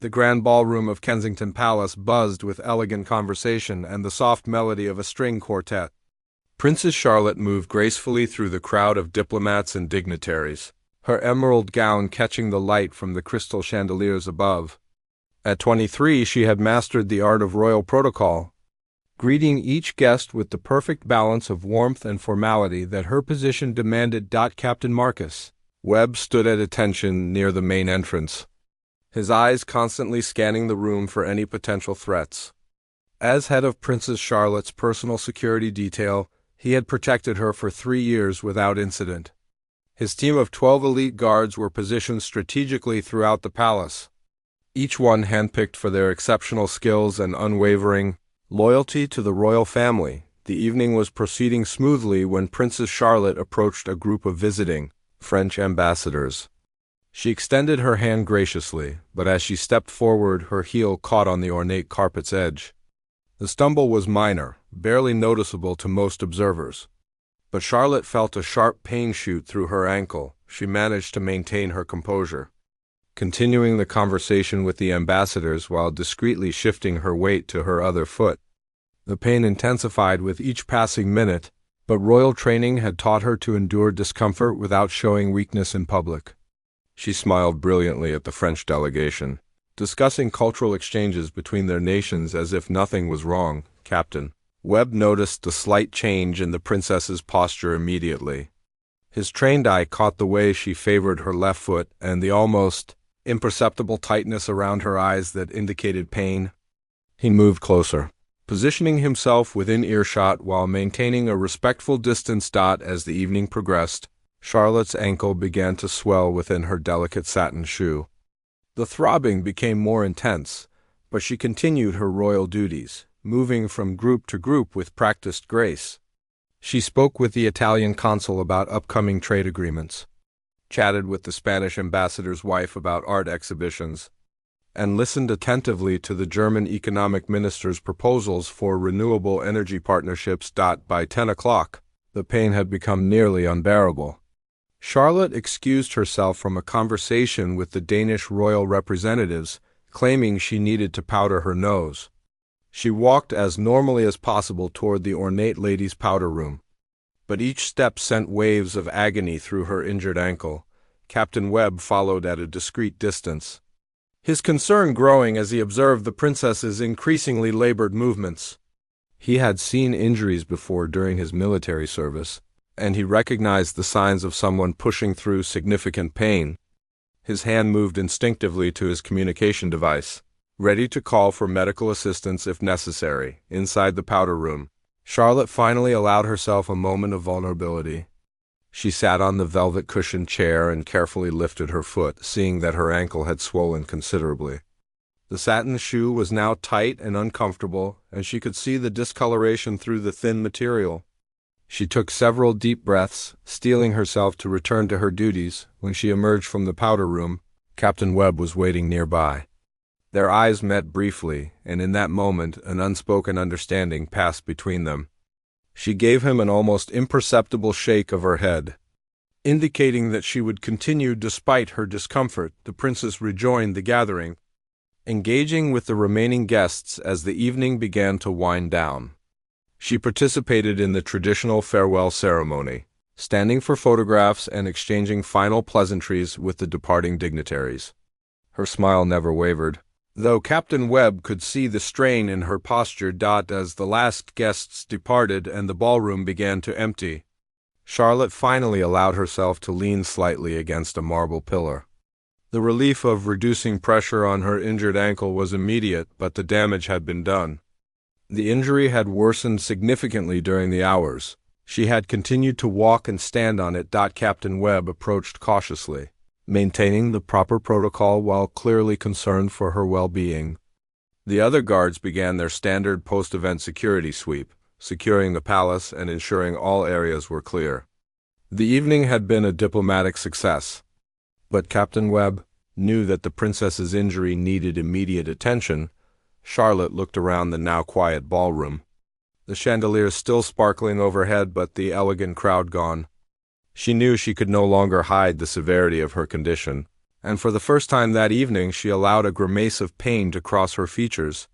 The grand ballroom of Kensington Palace buzzed with elegant conversation and the soft melody of a string quartet. Princess Charlotte moved gracefully through the crowd of diplomats and dignitaries, her emerald gown catching the light from the crystal chandeliers above. At 23, she had mastered the art of royal protocol, greeting each guest with the perfect balance of warmth and formality that her position demanded. Captain Marcus Webb stood at attention near the main entrance, his eyes constantly scanning the room for any potential threats. As head of Princess Charlotte's personal security detail, he had protected her for 3 years without incident. His team of 12 elite guards were positioned strategically throughout the palace, each one handpicked for their exceptional skills and unwavering loyalty to the royal family. The evening was proceeding smoothly when Princess Charlotte approached a group of visiting French ambassadors. She extended her hand graciously, but as she stepped forward, her heel caught on the ornate carpet's edge. The stumble was minor, barely noticeable to most observers. But Charlotte felt a sharp pain shoot through her ankle. She managed to maintain her composure, continuing the conversation with the ambassadors while discreetly shifting her weight to her other foot. The pain intensified with each passing minute, but royal training had taught her to endure discomfort without showing weakness in public. She smiled brilliantly at the French delegation, discussing cultural exchanges between their nations as if nothing was wrong. Captain Webb noticed the slight change in the princess's posture immediately. His trained eye caught the way she favored her left foot and the almost imperceptible tightness around her eyes that indicated pain. He moved closer, positioning himself within earshot while maintaining a respectful distance. As the evening progressed, Charlotte's ankle began to swell within her delicate satin shoe. The throbbing became more intense, but she continued her royal duties, moving from group to group with practiced grace. She spoke with the Italian consul about upcoming trade agreements, chatted with the Spanish ambassador's wife about art exhibitions, and listened attentively to the German economic minister's proposals for renewable energy partnerships. By 10 o'clock, the pain had become nearly unbearable. Charlotte excused herself from a conversation with the Danish royal representatives, claiming she needed to powder her nose. She walked as normally as possible toward the ornate ladies' powder room, but each step sent waves of agony through her injured ankle. Captain Webb followed at a discreet distance, his concern growing as he observed the princess's increasingly labored movements. He had seen injuries before during his military service, and he recognized the signs of someone pushing through significant pain. His hand moved instinctively to his communication device, ready to call for medical assistance if necessary. Inside the powder room, Charlotte finally allowed herself a moment of vulnerability. She sat on the velvet-cushioned chair and carefully lifted her foot, seeing that her ankle had swollen considerably. The satin shoe was now tight and uncomfortable, and she could see the discoloration through the thin material. She took several deep breaths, steeling herself to return to her duties. When she emerged from the powder room, Captain Webb was waiting nearby. Their eyes met briefly, and in that moment an unspoken understanding passed between them. She gave him an almost imperceptible shake of her head, indicating that she would continue despite her discomfort. The princess rejoined the gathering, engaging with the remaining guests as the evening began to wind down. She participated in the traditional farewell ceremony, standing for photographs and exchanging final pleasantries with the departing dignitaries. Her smile never wavered, though Captain Webb could see the strain in her posture. As the last guests departed and the ballroom began to empty, Charlotte finally allowed herself to lean slightly against a marble pillar. The relief of reducing pressure on her injured ankle was immediate, but the damage had been done. The injury had worsened significantly during the hours she had continued to walk and stand on it. Captain Webb approached cautiously, maintaining the proper protocol while clearly concerned for her well-being. The other guards began their standard post-event security sweep, securing the palace and ensuring all areas were clear. The evening had been a diplomatic success, but Captain Webb knew that the princess's injury needed immediate attention. Charlotte looked around the now quiet ballroom, the chandeliers still sparkling overhead but the elegant crowd gone. She knew she could no longer hide the severity of her condition, and for the first time that evening she allowed a grimace of pain to cross her features.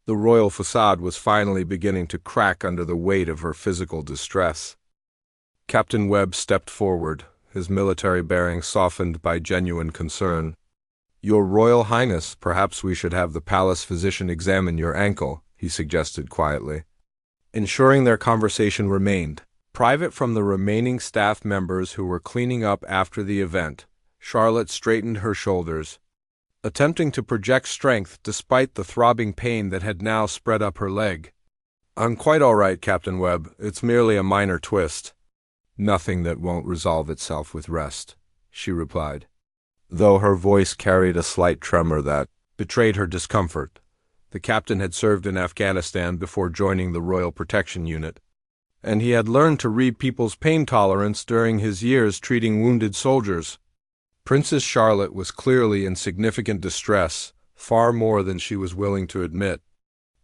The royal facade was finally beginning to crack under the weight of her physical distress. Captain Webb stepped forward, his military bearing softened by genuine concern. "Your Royal Highness, perhaps we should have the palace physician examine your ankle," he suggested quietly. Ensuring their conversation remained private from the remaining staff members who were cleaning up after the event, Charlotte straightened her shoulders, attempting to project strength despite the throbbing pain that had now spread up her leg. "I'm quite all right, Captain Webb. It's merely a minor twist." "Nothing that won't resolve itself with rest," she replied, though her voice carried a slight tremor that betrayed her discomfort. The captain had served in Afghanistan before joining the Royal Protection Unit, and he had learned to read people's pain tolerance during his years treating wounded soldiers. Princess Charlotte was clearly in significant distress, far more than she was willing to admit.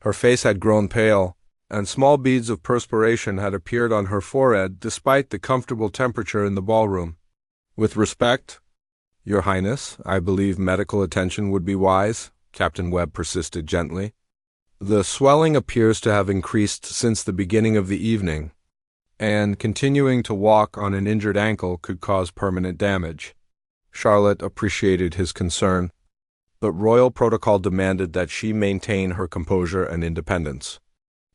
Her face had grown pale, and small beads of perspiration had appeared on her forehead despite the comfortable temperature in the ballroom. "With respect, Your Highness, I believe medical attention would be wise," Captain Webb persisted gently. "The swelling appears to have increased since the beginning of the evening, and continuing to walk on an injured ankle could cause permanent damage." Charlotte appreciated his concern, but royal protocol demanded that she maintain her composure and independence.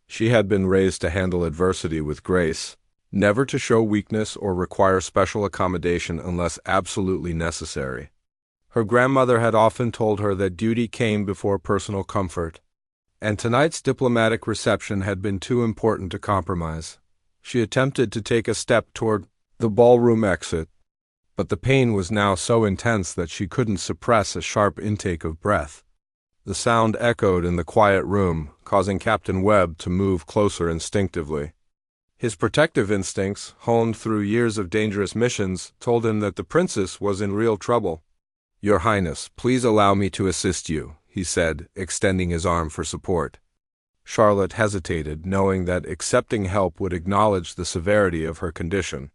She had been raised to handle adversity with grace, never to show weakness or require special accommodation unless absolutely necessary. Her grandmother had often told her that duty came before personal comfort, and tonight's diplomatic reception had been too important to compromise. She attempted to take a step toward the ballroom exit, but the pain was now so intense that she couldn't suppress a sharp intake of breath. The sound echoed in the quiet room, causing Captain Webb to move closer instinctively. His protective instincts, honed through years of dangerous missions, told him that the princess was in real trouble. "Your Highness, please allow me to assist you," he said, extending his arm for support. Charlotte hesitated, knowing that accepting help would acknowledge the severity of her condition.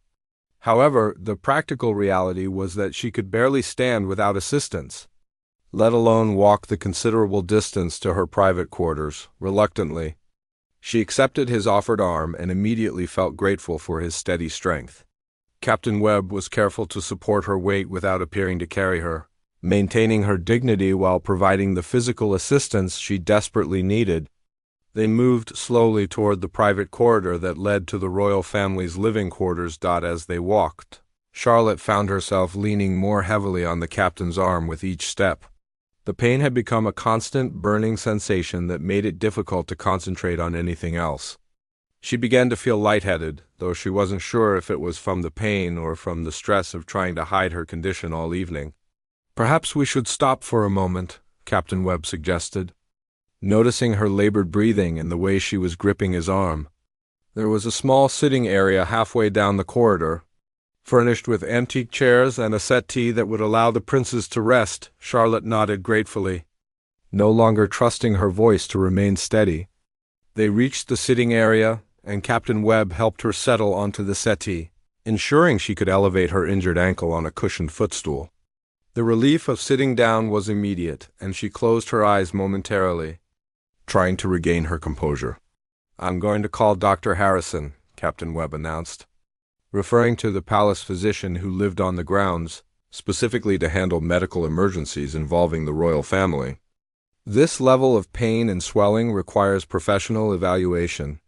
However, the practical reality was that she could barely stand without assistance, let alone walk the considerable distance to her private quarters. Reluctantly, she accepted his offered arm and immediately felt grateful for his steady strength. Captain Webb was careful to support her weight without appearing to carry her, maintaining her dignity while providing the physical assistance she desperately needed. They moved slowly toward the private corridor that led to the royal family's living quarters. As they walked, Charlotte found herself leaning more heavily on the captain's arm with each step. The pain had become a constant, burning sensation that made it difficult to concentrate on anything else. She began to feel lightheaded, though she wasn't sure if it was from the pain or from the stress of trying to hide her condition all evening. "Perhaps we should stop for a moment," Captain Webb suggested, noticing her labored breathing and the way she was gripping his arm. There was a small sitting area halfway down the corridor, furnished with antique chairs and a settee that would allow the princess to rest. Charlotte nodded gratefully, no longer trusting her voice to remain steady. They reached the sitting area, and Captain Webb helped her settle onto the settee, ensuring she could elevate her injured ankle on a cushioned footstool. The relief of sitting down was immediate, and she closed her eyes momentarily, trying to regain her composure. "I'm going to call Dr. Harrison," Captain Webb announced, referring to the palace physician who lived on the grounds, specifically to handle medical emergencies involving the royal family. "This level of pain and swelling requires professional evaluation."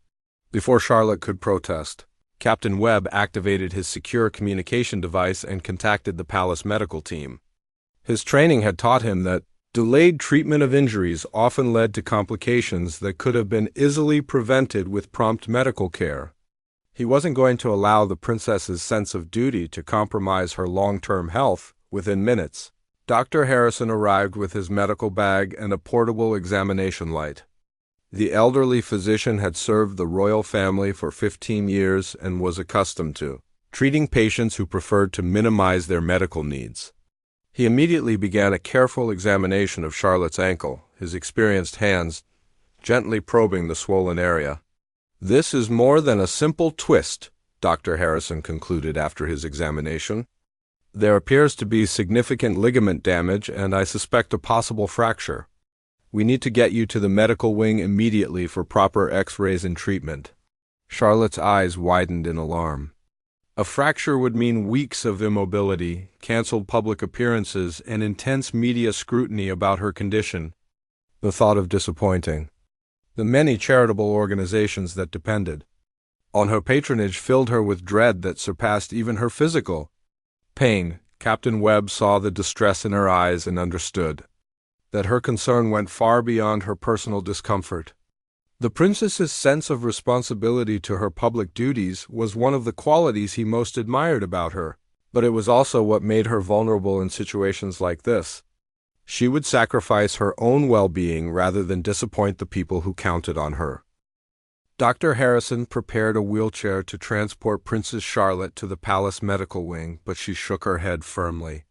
Before Charlotte could protest, Captain Webb activated his secure communication device and contacted the palace medical team. His training had taught him that delayed treatment of injuries often led to complications that could have been easily prevented with prompt medical care. He wasn't going to allow the princess's sense of duty to compromise her long-term health. Within minutes, Dr. Harrison arrived with his medical bag and a portable examination light. The elderly physician had served the royal family for 15 years and was accustomed to treating patients who preferred to minimize their medical needs. He immediately began a careful examination of Charlotte's ankle, his experienced hands gently probing the swollen area. "This is more than a simple twist," Dr. Harrison concluded after his examination. There appears to be significant ligament damage, and I suspect a possible fracture. We need to get you to the medical wing immediately for proper X-rays and treatment." Charlotte's eyes widened in alarm. A fracture would mean weeks of immobility, canceled public appearances, and intense media scrutiny about her condition. The thought of disappointing the many charitable organizations that depended on her patronage filled her with dread that surpassed even her physical pain. Captain Webb saw the distress in her eyes and understood that her concern went far beyond her personal discomfort. The princess's sense of responsibility to her public duties was one of the qualities he most admired about her, but it was also what made her vulnerable in situations like this. She would sacrifice her own well-being rather than disappoint the people who counted on her. Dr. Harrison prepared a wheelchair to transport Princess Charlotte to the palace medical wing, but she shook her head firmly.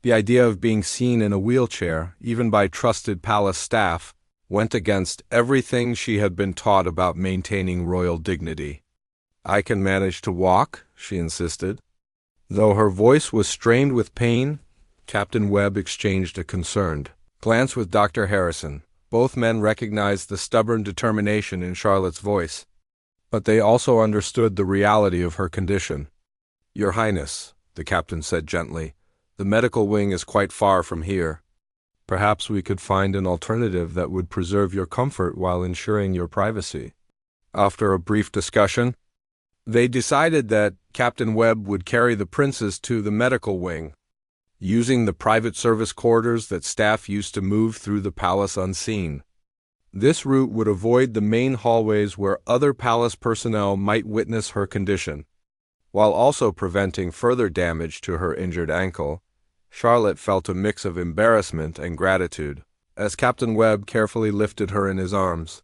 The idea of being seen in a wheelchair, even by trusted palace staff, went against everything she had been taught about maintaining royal dignity. "I can manage to walk," she insisted. Though her voice was strained with pain, Captain Webb exchanged a concerned glance with Dr. Harrison. Both men recognized the stubborn determination in Charlotte's voice, but they also understood the reality of her condition. "Your Highness," the captain said gently, "the medical wing is quite far from here. Perhaps we could find an alternative that would preserve your comfort while ensuring your privacy." After a brief discussion, they decided that Captain Webb would carry the princess to the medical wing, using the private service corridors that staff used to move through the palace unseen. This route would avoid the main hallways where other palace personnel might witness her condition, while also preventing further damage to her injured ankle. Charlotte felt a mix of embarrassment and gratitude as Captain Webb carefully lifted her in his arms.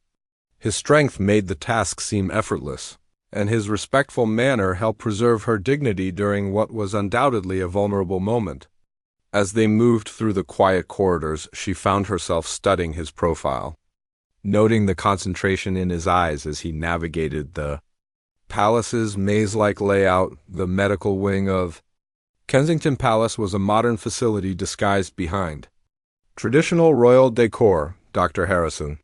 His strength made the task seem effortless, and his respectful manner helped preserve her dignity during what was undoubtedly a vulnerable moment. As they moved through the quiet corridors, she found herself studying his profile, noting the concentration in his eyes as he navigated the palace's maze-like layout. The medical wing of Kensington Palace was a modern facility disguised behind traditional royal decor. Dr. Harrison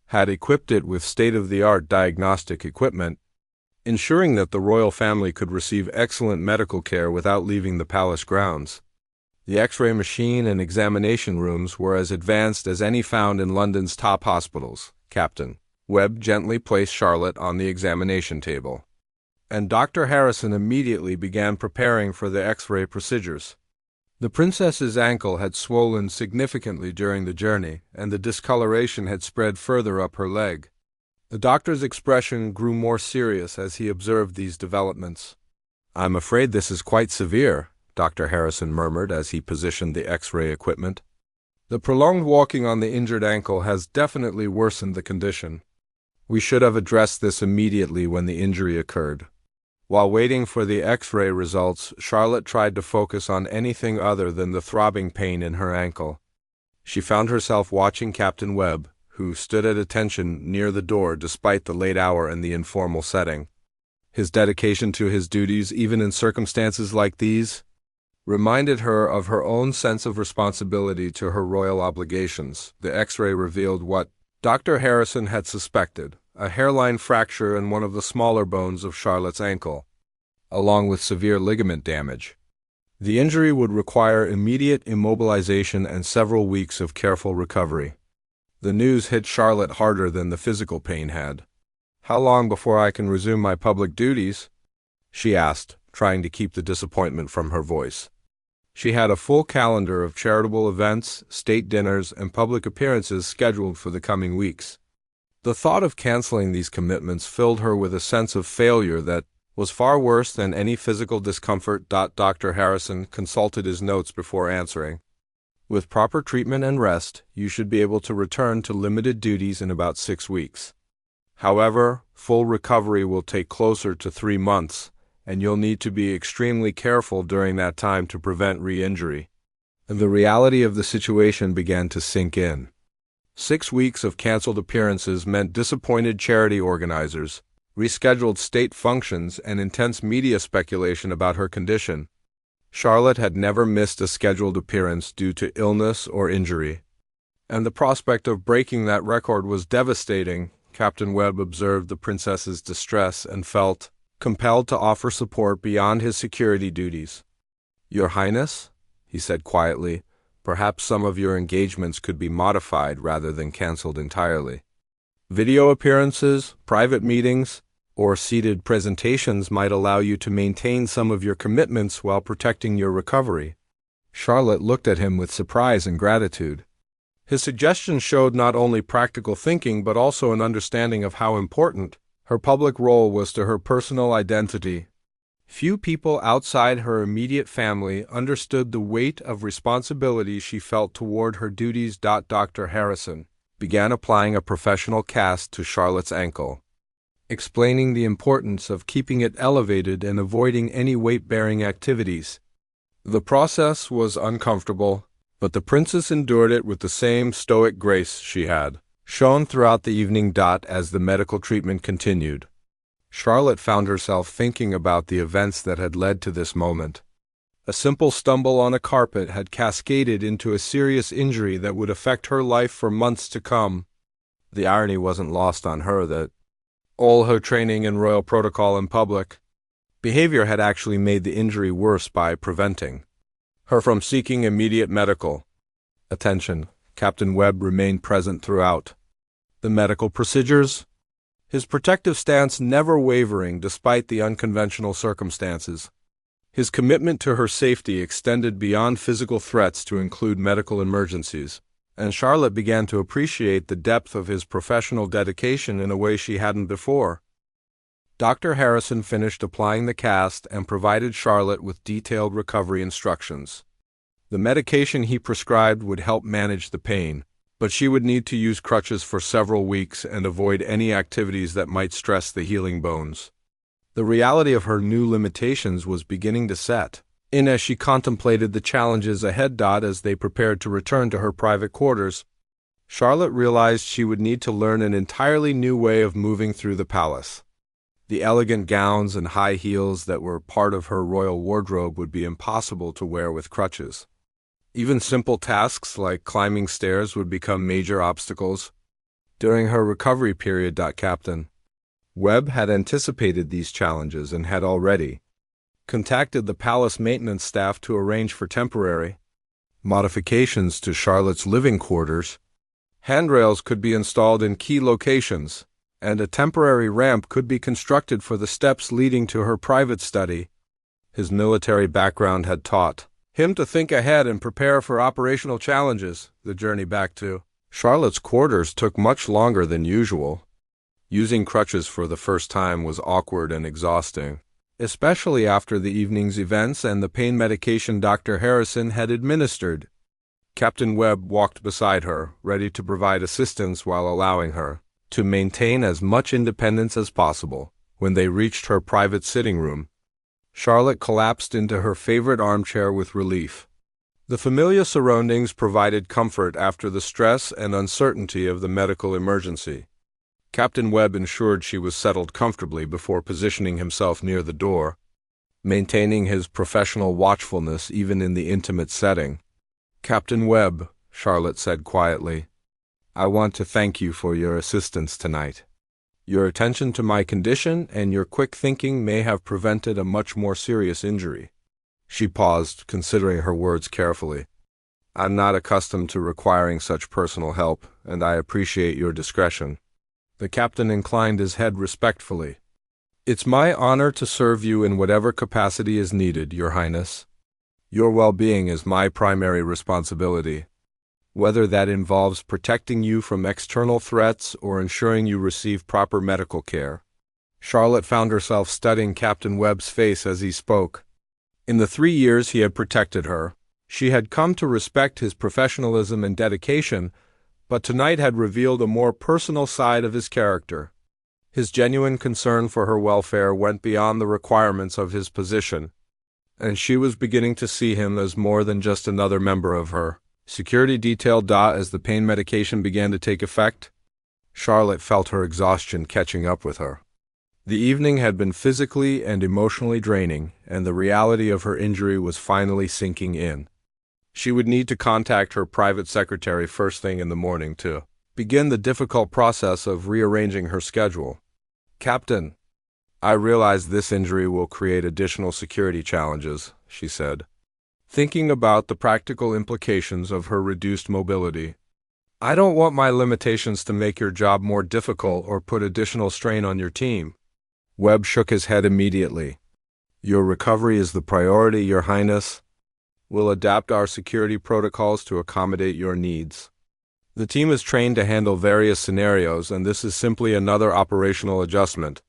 had equipped it with state-of-the-art diagnostic equipment, ensuring that the royal family could receive excellent medical care without leaving the palace grounds. The X-ray machine and examination rooms were as advanced as any found in London's top hospitals. Captain Webb gently placed Charlotte on the examination table, and Dr. Harrison immediately began preparing for the X-ray procedures. The princess's ankle had swollen significantly during the journey, and the discoloration had spread further up her leg. The doctor's expression grew more serious as he observed these developments. "I'm afraid this is quite severe," Dr. Harrison murmured as he positioned the X-ray equipment. "The prolonged walking on the injured ankle has definitely worsened the condition. We should have addressed this immediately when the injury occurred." While waiting for the X-ray results, Charlotte tried to focus on anything other than the throbbing pain in her ankle. She found herself watching Captain Webb, who stood at attention near the door despite the late hour and the informal setting. His dedication to his duties, even in circumstances like these, reminded her of her own sense of responsibility to her royal obligations. The X-ray revealed what Dr. Harrison had suspected: a hairline fracture in one of the smaller bones of Charlotte's ankle, along with severe ligament damage. The injury would require immediate immobilization and several weeks of careful recovery. The news hit Charlotte harder than the physical pain had. "How long before I can resume my public duties?" she asked, trying to keep the disappointment from her voice. She had a full calendar of charitable events, state dinners, and public appearances scheduled for the coming weeks. The thought of canceling these commitments filled her with a sense of failure that was far worse than any physical discomfort. Dr. Harrison consulted his notes before answering. "With proper treatment and rest, you should be able to return to limited duties in about 6 weeks. However, full recovery will take closer to 3 months, and you'll need to be extremely careful during that time to prevent re-injury." The reality of the situation began to sink in. 6 weeks of canceled appearances meant disappointed charity organizers, rescheduled state functions, and intense media speculation about her condition. Charlotte had never missed a scheduled appearance due to illness or injury, and the prospect of breaking that record was devastating. Captain Webb observed the princess's distress and felt compelled to offer support beyond his security duties. "Your Highness," he said quietly, "perhaps some of your engagements could be modified rather than canceled entirely. Video appearances, private meetings, or seated presentations might allow you to maintain some of your commitments while protecting your recovery." Charlotte looked at him with surprise and gratitude. His suggestion showed not only practical thinking but also an understanding of how important her public role was to her personal identity. Few people outside her immediate family understood the weight of responsibility she felt toward her duties. Dr. Harrison began applying a professional cast to Charlotte's ankle, explaining the importance of keeping it elevated and avoiding any weight-bearing activities. The process was uncomfortable, but the princess endured it with the same stoic grace she had shown throughout the evening. As the medical treatment continued, Charlotte found herself thinking about the events that had led to this moment. A simple stumble on a carpet had cascaded into a serious injury that would affect her life for months to come. The irony wasn't lost on her that all her training in royal protocol and public behavior had actually made the injury worse by preventing her from seeking immediate medical attention. Captain Webb remained present throughout the medical procedures, his protective stance never wavering despite the unconventional circumstances. His commitment to her safety extended beyond physical threats to include medical emergencies, and Charlotte began to appreciate the depth of his professional dedication in a way she hadn't before. Dr. Harrison finished applying the cast and provided Charlotte with detailed recovery instructions. The medication he prescribed would help manage the pain, but she would need to use crutches for several weeks and avoid any activities that might stress the healing bones. The reality of her new limitations was beginning to set in as she contemplated the challenges ahead. As they prepared to return to her private quarters, Charlotte realized she would need to learn an entirely new way of moving through the palace. The elegant gowns and high heels that were part of her royal wardrobe would be impossible to wear with crutches. Even simple tasks like climbing stairs would become major obstacles. During her recovery period, Captain Webb had anticipated these challenges and had already contacted the palace maintenance staff to arrange for temporary modifications to Charlotte's living quarters. Handrails could be installed in key locations, and a temporary ramp could be constructed for the steps leading to her private study. His military background had taught him to think ahead and prepare for operational challenges. The journey back to Charlotte's quarters took much longer than usual. Using crutches for the first time was awkward and exhausting, especially after the evening's events and the pain medication Dr. Harrison had administered. Captain Webb walked beside her, ready to provide assistance while allowing her to maintain as much independence as possible. When they reached her private sitting room, Charlotte collapsed into her favorite armchair with relief. The familiar surroundings provided comfort after the stress and uncertainty of the medical emergency. Captain Webb ensured she was settled comfortably before positioning himself near the door, maintaining his professional watchfulness even in the intimate setting. "Captain Webb," Charlotte said quietly, "I want to thank you for your assistance tonight. Your attention to my condition and your quick thinking may have prevented a much more serious injury." She paused, considering her words carefully. "I'm not accustomed to requiring such personal help, and I appreciate your discretion." The captain inclined his head respectfully. "It's my honor to serve you in whatever capacity is needed, Your Highness. Your well-being is my primary responsibility, whether that involves protecting you from external threats or ensuring you receive proper medical care." Charlotte found herself studying Captain Webb's face as he spoke. In the 3 years he had protected her, she had come to respect his professionalism and dedication, but tonight had revealed a more personal side of his character. His genuine concern for her welfare went beyond the requirements of his position, and she was beginning to see him as more than just another member of her security detail. As the pain medication began to take effect, Charlotte felt her exhaustion catching up with her. The evening had been physically and emotionally draining, and the reality of her injury was finally sinking in. She would need to contact her private secretary first thing in the morning to begin the difficult process of rearranging her schedule. "Captain, I realize this injury will create additional security challenges," she said, thinking about the practical implications of her reduced mobility. "I don't want my limitations to make your job more difficult or put additional strain on your team." Webb shook his head immediately. "Your recovery is the priority, Your Highness. We'll adapt our security protocols to accommodate your needs. The team is trained to handle various scenarios, and this is simply another operational adjustment."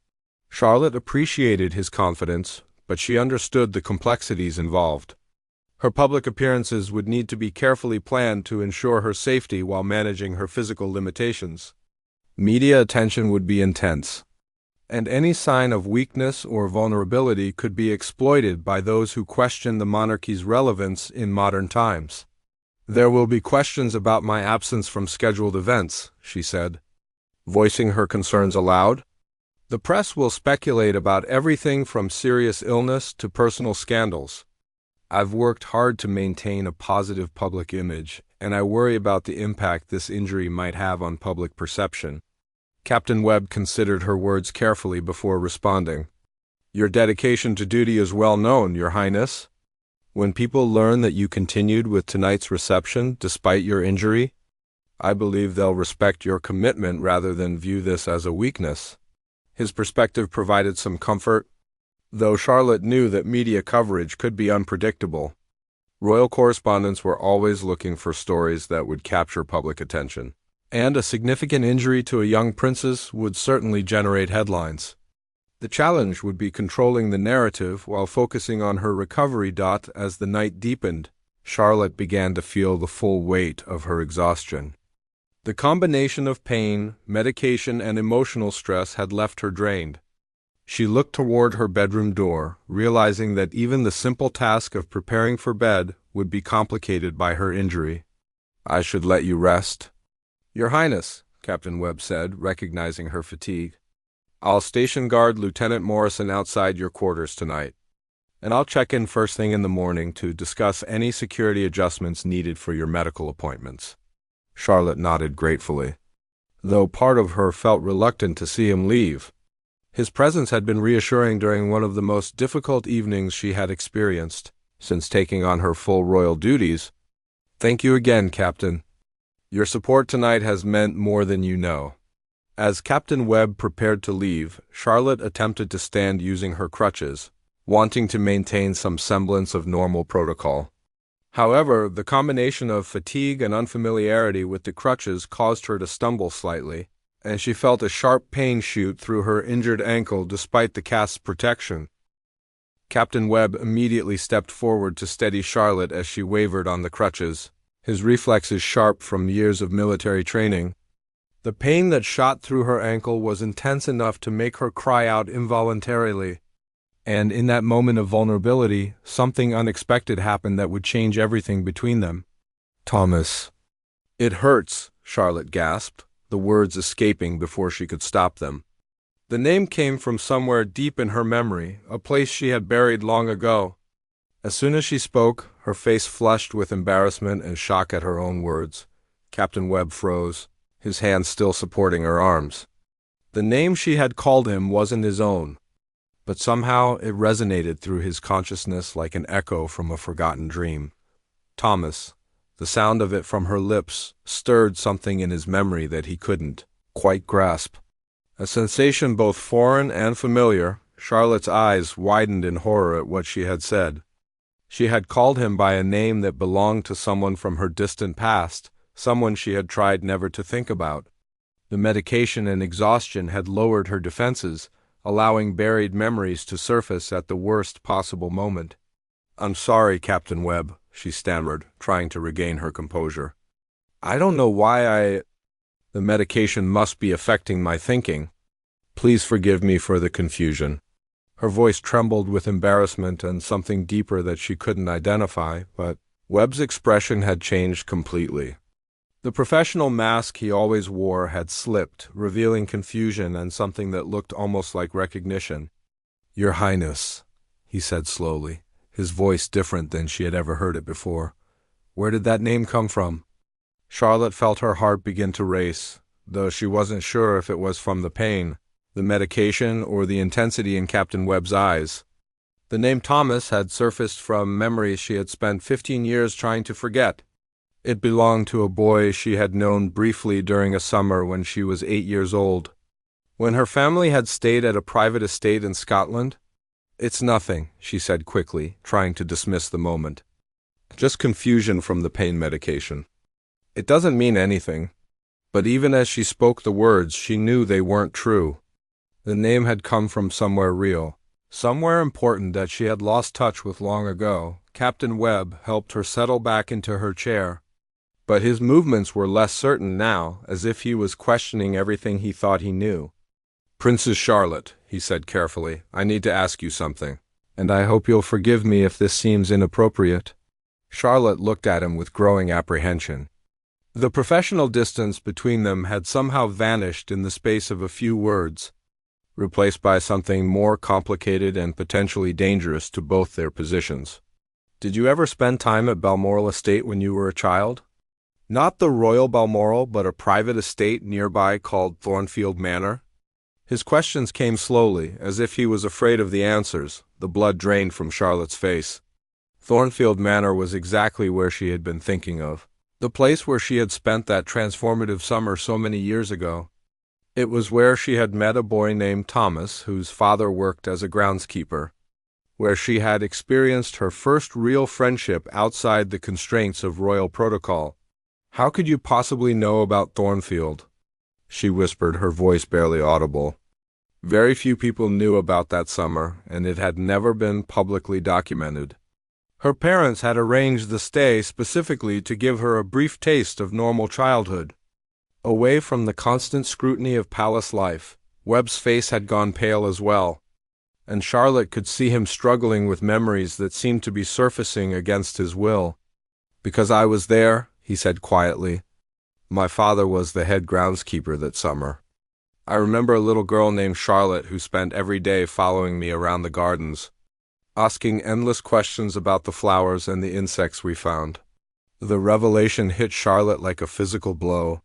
Charlotte appreciated his confidence, but she understood the complexities involved. Her public appearances would need to be carefully planned to ensure her safety while managing her physical limitations. Media attention would be intense, and any sign of weakness or vulnerability could be exploited by those who question the monarchy's relevance in modern times. "There will be questions about my absence from scheduled events," she said, voicing her concerns aloud. "The press will speculate about everything from serious illness to personal scandals. I've worked hard to maintain a positive public image, and I worry about the impact this injury might have on public perception." Captain Webb considered her words carefully before responding. "Your dedication to duty is well known, Your Highness. When people learn that you continued with tonight's reception despite your injury, I believe they'll respect your commitment rather than view this as a weakness." His perspective provided some comfort, though Charlotte knew that media coverage could be unpredictable. Royal correspondents were always looking for stories that would capture public attention, and a significant injury to a young princess would certainly generate headlines. The challenge would be controlling the narrative while focusing on her recovery. As the night deepened, Charlotte began to feel the full weight of her exhaustion. The combination of pain, medication, and emotional stress had left her drained. She looked toward her bedroom door, realizing that even the simple task of preparing for bed would be complicated by her injury. "I should let you rest." "Your Highness," Captain Webb said, recognizing her fatigue, "I'll station guard Lieutenant Morrison outside your quarters tonight, and I'll check in first thing in the morning to discuss any security adjustments needed for your medical appointments." Charlotte nodded gratefully, though part of her felt reluctant to see him leave. His presence had been reassuring during one of the most difficult evenings she had experienced since taking on her full royal duties. "Thank you again, Captain. Your support tonight has meant more than you know." As Captain Webb prepared to leave, Charlotte attempted to stand using her crutches, wanting to maintain some semblance of normal protocol. However, the combination of fatigue and unfamiliarity with the crutches caused her to stumble slightly, and she felt a sharp pain shoot through her injured ankle despite the cast's protection. Captain Webb immediately stepped forward to steady Charlotte as she wavered on the crutches, his reflexes sharp from years of military training. The pain that shot through her ankle was intense enough to make her cry out involuntarily. And in that moment of vulnerability, something unexpected happened that would change everything between them. "Thomas." "It hurts," Charlotte gasped, the words escaping before she could stop them. The name came from somewhere deep in her memory, a place she had buried long ago. As soon as she spoke, her face flushed with embarrassment and shock at her own words. Captain Webb froze, his hands still supporting her arms. The name she had called him wasn't his own, but somehow it resonated through his consciousness like an echo from a forgotten dream. Thomas. The sound of it from her lips stirred something in his memory that he couldn't quite grasp. A sensation both foreign and familiar. Charlotte's eyes widened in horror at what she had said. She had called him by a name that belonged to someone from her distant past, someone she had tried never to think about. The medication and exhaustion had lowered her defenses, allowing buried memories to surface at the worst possible moment. "I'm sorry, Captain Webb," she stammered, trying to regain her composure. "I don't know why The medication must be affecting my thinking. Please forgive me for the confusion." Her voice trembled with embarrassment and something deeper that she couldn't identify, but Webb's expression had changed completely. The professional mask he always wore had slipped, revealing confusion and something that looked almost like recognition. "Your Highness," he said slowly, his voice different than she had ever heard it before. "Where did that name come from?" Charlotte felt her heart begin to race, though she wasn't sure if it was from the pain, the medication, or the intensity in Captain Webb's eyes. The name Thomas had surfaced from memories she had spent 15 years trying to forget. It belonged to a boy she had known briefly during a summer when she was 8 years old. When her family had stayed at a private estate in Scotland. "It's nothing," she said quickly, trying to dismiss the moment. "Just confusion from the pain medication. It doesn't mean anything." But even as she spoke the words, she knew they weren't true. The name had come from somewhere real, somewhere important that she had lost touch with long ago. Captain Webb helped her settle back into her chair. But his movements were less certain now, as if he was questioning everything he thought he knew. "Princess Charlotte," he said carefully, "I need to ask you something, and I hope you'll forgive me if this seems inappropriate." Charlotte looked at him with growing apprehension. The professional distance between them had somehow vanished in the space of a few words, replaced by something more complicated and potentially dangerous to both their positions. "Did you ever spend time at Balmoral Estate when you were a child?" "Not the Royal Balmoral, but a private estate nearby called Thornfield Manor." His questions came slowly, as if he was afraid of the answers. The blood drained from Charlotte's face. Thornfield Manor was exactly where she had been thinking of. The place where she had spent that transformative summer so many years ago. It was where she had met a boy named Thomas, whose father worked as a groundskeeper. Where she had experienced her first real friendship outside the constraints of royal protocol. "How could you possibly know about Thornfield?" she whispered, her voice barely audible. Very few people knew about that summer, and it had never been publicly documented. Her parents had arranged the stay specifically to give her a brief taste of normal childhood. Away from the constant scrutiny of palace life. Webb's face had gone pale as well, and Charlotte could see him struggling with memories that seemed to be surfacing against his will. "Because I was there," he said quietly. "My father was the head groundskeeper that summer. I remember a little girl named Charlotte who spent every day following me around the gardens, asking endless questions about the flowers and the insects we found." The revelation hit Charlotte like a physical blow.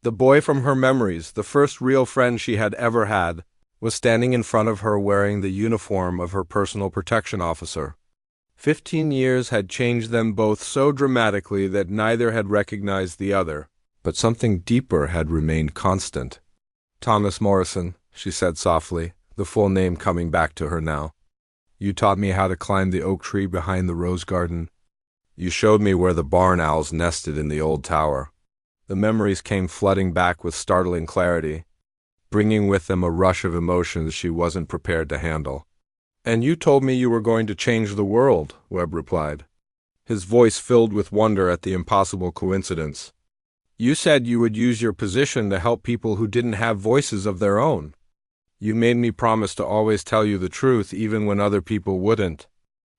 The boy from her memories, the first real friend she had ever had, was standing in front of her wearing the uniform of her personal protection officer. 15 years had changed them both so dramatically that neither had recognized the other, but something deeper had remained constant. "Thomas Morrison," she said softly, the full name coming back to her now. "You taught me how to climb the oak tree behind the rose garden. You showed me where the barn owls nested in the old tower." The memories came flooding back with startling clarity, bringing with them a rush of emotions she wasn't prepared to handle. "And you told me you were going to change the world," Webb replied, his voice filled with wonder at the impossible coincidence. "You said you would use your position to help people who didn't have voices of their own. You made me promise to always tell you the truth even when other people wouldn't."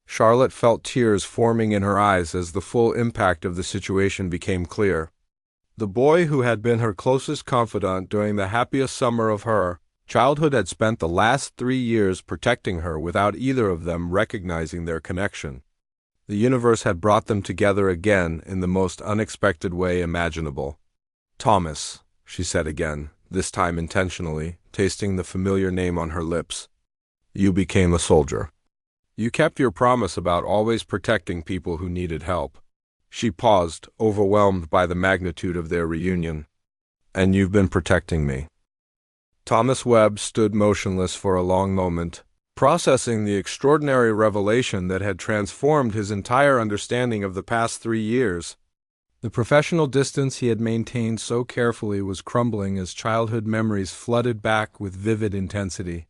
Charlotte felt tears forming in her eyes as the full impact of the situation became clear. The boy who had been her closest confidant during the happiest summer of her childhood had spent the last 3 years protecting her without either of them recognizing their connection. The universe had brought them together again in the most unexpected way imaginable. "Thomas," she said again, this time intentionally, tasting the familiar name on her lips. "You became a soldier. You kept your promise about always protecting people who needed help." She paused, overwhelmed by the magnitude of their reunion. "And you've been protecting me." Thomas Webb stood motionless for a long moment, processing the extraordinary revelation that had transformed his entire understanding of the past 3 years. The professional distance he had maintained so carefully was crumbling as childhood memories flooded back with vivid intensity.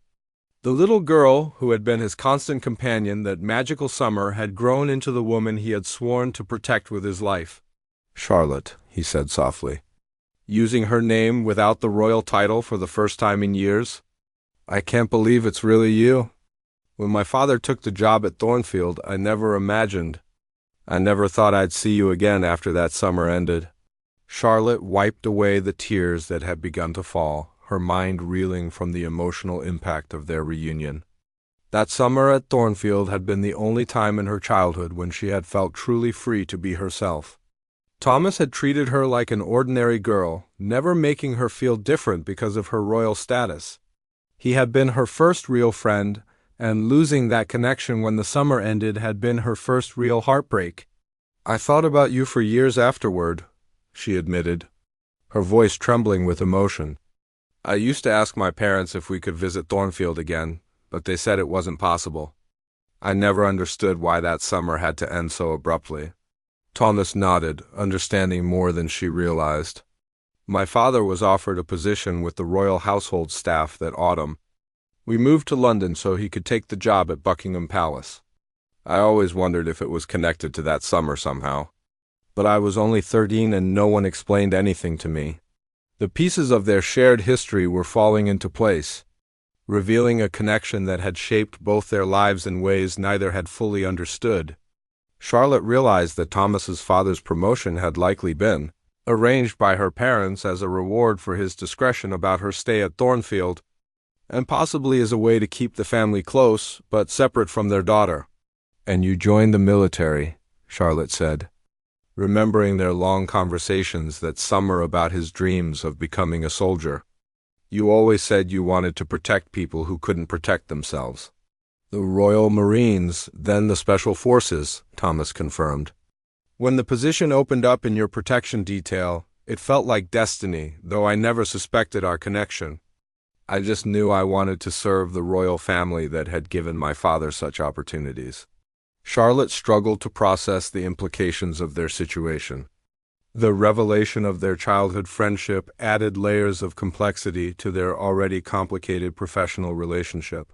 The little girl who had been his constant companion that magical summer had grown into the woman he had sworn to protect with his life. "Charlotte," he said softly, using her name without the royal title for the first time in years. "I can't believe it's really you. When my father took the job at Thornfield, I never thought I'd see you again after that summer ended." Charlotte wiped away the tears that had begun to fall, her mind reeling from the emotional impact of their reunion. That summer at Thornfield had been the only time in her childhood when she had felt truly free to be herself. Thomas had treated her like an ordinary girl, never making her feel different because of her royal status. He had been her first real friend, and losing that connection when the summer ended had been her first real heartbreak. "I thought about you for years afterward," she admitted, her voice trembling with emotion. "I used to ask my parents if we could visit Thornfield again, but they said it wasn't possible. I never understood why that summer had to end so abruptly." Thomas nodded, understanding more than she realized. "My father was offered a position with the royal household staff that autumn. We moved to London so he could take the job at Buckingham Palace. I always wondered if it was connected to that summer somehow. But I was only 13 and no one explained anything to me. The pieces of their shared history were falling into place, revealing a connection that had shaped both their lives in ways neither had fully understood." Charlotte realized that Thomas's father's promotion had likely been arranged by her parents as a reward for his discretion about her stay at Thornfield, and possibly as a way to keep the family close but separate from their daughter. "And you joined the military," Charlotte said, remembering their long conversations that summer about his dreams of becoming a soldier. "You always said you wanted to protect people who couldn't protect themselves." "The Royal Marines, then the Special Forces," Thomas confirmed. "When the position opened up in your protection detail, it felt like destiny, though I never suspected our connection. I just knew I wanted to serve the royal family that had given my father such opportunities." Charlotte struggled to process the implications of their situation. The revelation of their childhood friendship added layers of complexity to their already complicated professional relationship.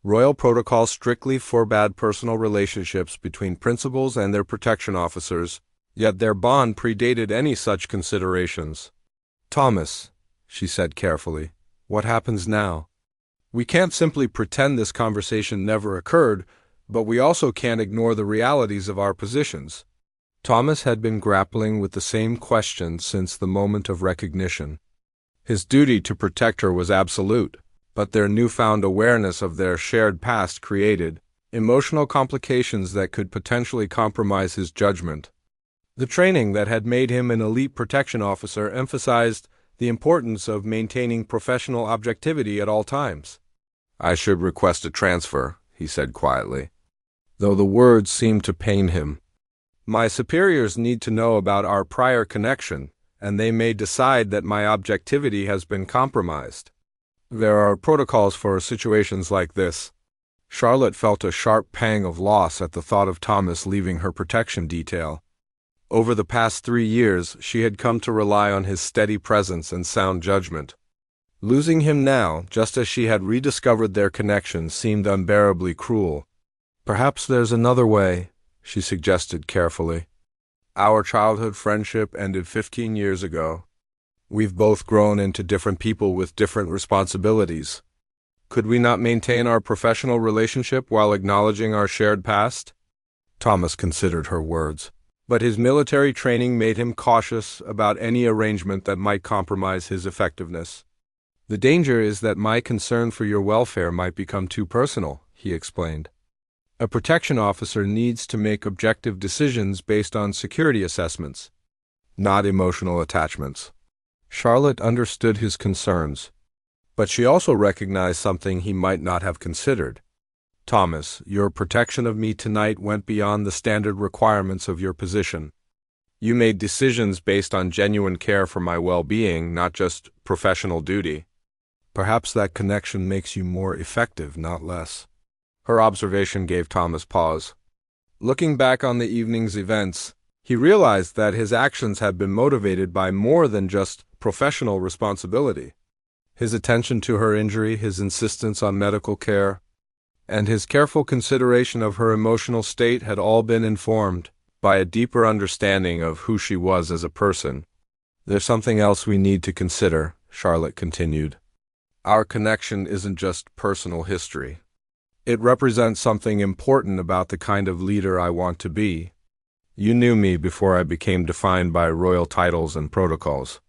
Royal protocol strictly forbade personal relationships between principals and their protection officers, yet their bond predated any such considerations. "Thomas," she said carefully, "what happens now? We can't simply pretend this conversation never occurred, but we also can't ignore the realities of our positions." Thomas had been grappling with the same question since the moment of recognition. His duty to protect her was absolute, but their newfound awareness of their shared past created emotional complications that could potentially compromise his judgment. The training that had made him an elite protection officer emphasized the importance of maintaining professional objectivity at all times. "I should request a transfer," he said quietly, though the words seemed to pain him. "My superiors need to know about our prior connection, and they may decide that my objectivity has been compromised. There are protocols for situations like this." Charlotte felt a sharp pang of loss at the thought of Thomas leaving her protection detail. Over the past 3 years, she had come to rely on his steady presence and sound judgment. Losing him now, just as she had rediscovered their connection, seemed unbearably cruel. "Perhaps there's another way," she suggested carefully. "Our childhood friendship ended 15 years ago. We've both grown into different people with different responsibilities. Could we not maintain our professional relationship while acknowledging our shared past?" Thomas considered her words, but his military training made him cautious about any arrangement that might compromise his effectiveness. "The danger is that my concern for your welfare might become too personal," he explained. "A protection officer needs to make objective decisions based on security assessments, not emotional attachments." Charlotte understood his concerns, but she also recognized something he might not have considered. "Thomas, your protection of me tonight went beyond the standard requirements of your position. You made decisions based on genuine care for my well-being, not just professional duty. Perhaps that connection makes you more effective, not less." Her observation gave Thomas pause. Looking back on the evening's events, he realized that his actions had been motivated by more than just professional responsibility. His attention to her injury, his insistence on medical care, and his careful consideration of her emotional state had all been informed by a deeper understanding of who she was as a person. "There's something else we need to consider," Charlotte continued. "Our connection isn't just personal history. It represents something important about the kind of leader I want to be. You knew me before I became defined by royal titles and protocols.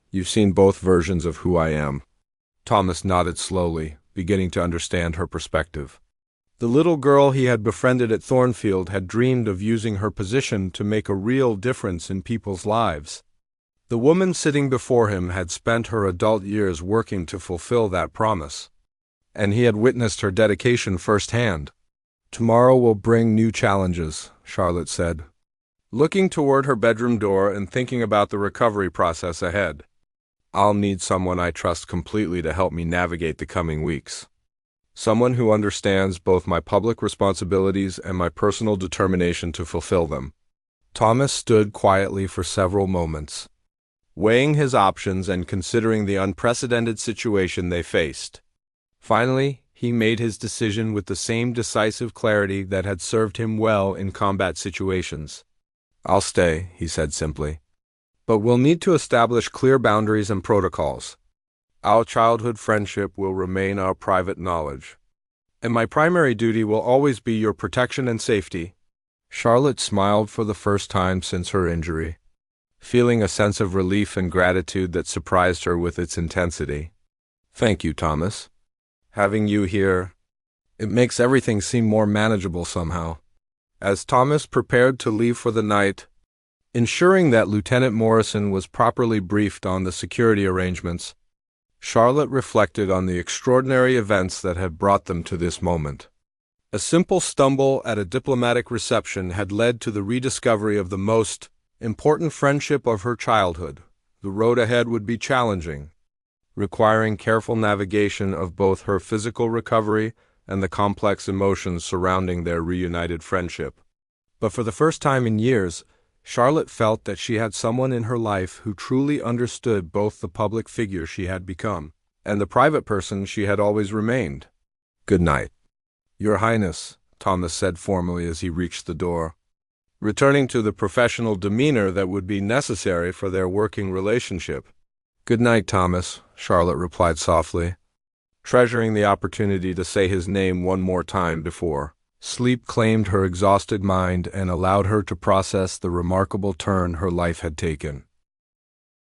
You've seen both versions of who I am." Thomas nodded slowly, beginning to understand her perspective. The little girl he had befriended at Thornfield had dreamed of using her position to make a real difference in people's lives. The woman sitting before him had spent her adult years working to fulfill that promise, and he had witnessed her dedication firsthand. "Tomorrow will bring new challenges," Charlotte said, looking toward her bedroom door and thinking about the recovery process ahead. "I'll need someone I trust completely to help me navigate the coming weeks. Someone who understands both my public responsibilities and my personal determination to fulfill them." Thomas stood quietly for several moments, weighing his options and considering the unprecedented situation they faced. Finally, he made his decision with the same decisive clarity that had served him well in combat situations. "I'll stay," he said simply. "But we'll need to establish clear boundaries and protocols. Our childhood friendship will remain our private knowledge, and my primary duty will always be your protection and safety." Charlotte smiled for the first time since her injury, feeling a sense of relief and gratitude that surprised her with its intensity. "Thank you, Thomas. Having you here, it makes everything seem more manageable somehow." As Thomas prepared to leave for the night, ensuring that Lieutenant Morrison was properly briefed on the security arrangements, Charlotte reflected on the extraordinary events that had brought them to this moment. A simple stumble at a diplomatic reception had led to the rediscovery of the most important friendship of her childhood. The road ahead would be challenging, requiring careful navigation of both her physical recovery and the complex emotions surrounding their reunited friendship. But for the first time in years, Charlotte felt that she had someone in her life who truly understood both the public figure she had become and the private person she had always remained. "Good night, Your Highness," Thomas said formally as he reached the door, returning to the professional demeanor that would be necessary for their working relationship. "Good night, Thomas," Charlotte replied softly, treasuring the opportunity to say his name one more time before sleep claimed her exhausted mind and allowed her to process the remarkable turn her life had taken.